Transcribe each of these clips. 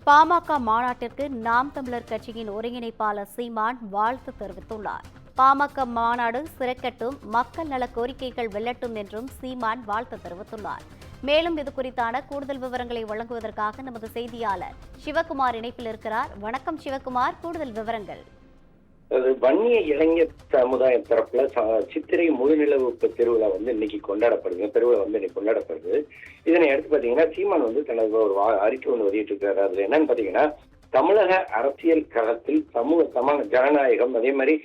பாமக மாநாட்டிற்கு நாம் தமிழர் கட்சியின் ஒருங்கிணைப்பாளர் சீமான் வாழ்த்து தெரிவித்துள்ளார். பாமக மாநாடு சிறக்கட்டும், மக்கள் நல கோரிக்கைகள் வெல்லட்டும் என்றும் சீமான் வாழ்த்து தெரிவித்துள்ளார். மேலும் இது குறித்தான கூடுதல் விவரங்களை வழங்குவதற்காக நமது செய்தியாளர் சிவகுமார் இணைப்பில் இருக்கிறார். வணக்கம் சிவகுமார், கூடுதல் விவரங்கள். வன்னிய இளைஞர் சமுதாய தரப்புல சித்திரை முழுநிலவு திருவிழா இன்னைக்கு கொண்டாடப்படுது. பெருவிழா இன்னைக்கு கொண்டாடப்படுது. இதனை அடுத்து பாத்தீங்கன்னா சீமான் தனது ஒரு அறிக்கை வெளியிட்டு இருக்காரு. அதுல என்னன்னு பாத்தீங்கன்னா, தமிழக அரசியல் களத்தில் ஜனநாயகம், அதே மாதிரி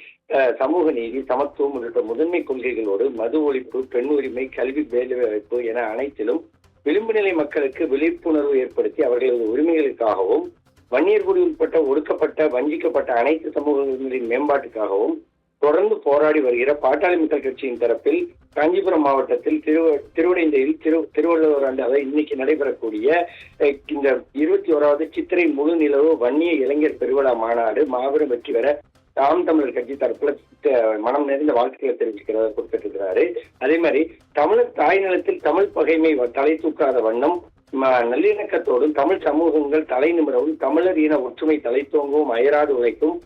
சமூக நீதி, சமத்துவம் உள்ளிட்ட முதன்மை கொள்கைகளோடு மது ஒழிப்பு, பெண் உரிமை, கல்வி, வேலைவாய்ப்பு என அனைத்திலும் விளிம்பு நிலை மக்களுக்கு விழிப்புணர்வு ஏற்படுத்தி அவர்களது உரிமைகளுக்காகவும் வன்னியர்குடி உட்பட்ட ஒடுக்கப்பட்ட, வஞ்சிக்கப்பட்ட அனைத்து சமூகங்களின் மேம்பாட்டுக்காகவும் தொடர்ந்து போராடி வருகிற பாட்டாளி மக்கள் கட்சியின் தரப்பில் காஞ்சிபுரம் மாவட்டத்தில் திருவடைந்தையில் திருவள்ளுவர் ஆண்டு, அதாவது இன்னைக்கு நடைபெறக்கூடிய இந்த 21வது சித்திரை முழு நிலவு வன்னிய இளைஞர் பெருவிழா மாநாடு மாபெரும் வெற்றி பெற நாம் தமிழர் கட்சி தரப்புல மனம் நிறைந்த வாழ்த்துக்களை தெரிவிக்கிறத கொடுத்துட்டு. அதே மாதிரி தமிழர் தாய் நிலத்தில் தமிழ் பகைமை தலை தூக்காத வண்ணம் நல்லிணக்கத்தோடும் தமிழ் சமூகங்கள் தலை நிமிரவும் தமிழர் இன ஒற்றுமை தலை தோங்கவும் அயராது உழைக்கும்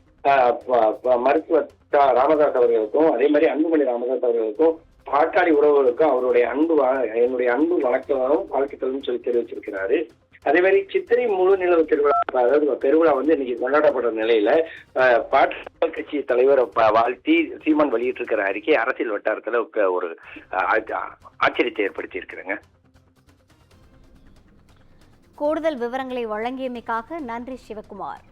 மருத்துவர் ராமதாஸ் அவர்களுக்கும், அதே மாதிரி அன்புமணி ராமதாஸ் அவர்களுக்கும், பாட்டாளி உறவுகளுக்கும் என்னுடைய அன்பு வணக்கங்களும் வாழ்த்துக்களும் சொல்லி தெரிவிச்சிருக்கிறாரு. அதே மாதிரி சித்திரை முழு நிலவு திருவிழா, அதாவது பெருவிழா இன்னைக்கு கொண்டாடப்படுற நிலையில பாட்டாளி கட்சி தலைவர் வாழ்த்தி சீமான் வெளியிட்டிருக்கிற அறிக்கை அரசியல் வட்டாரத்துல ஒரு ஆச்சரியத்தை ஏற்படுத்தி இருக்கிறேங்க. கூடுதல் விவரங்களை வழங்கியமைக்காக நன்றி சிவகுமார்.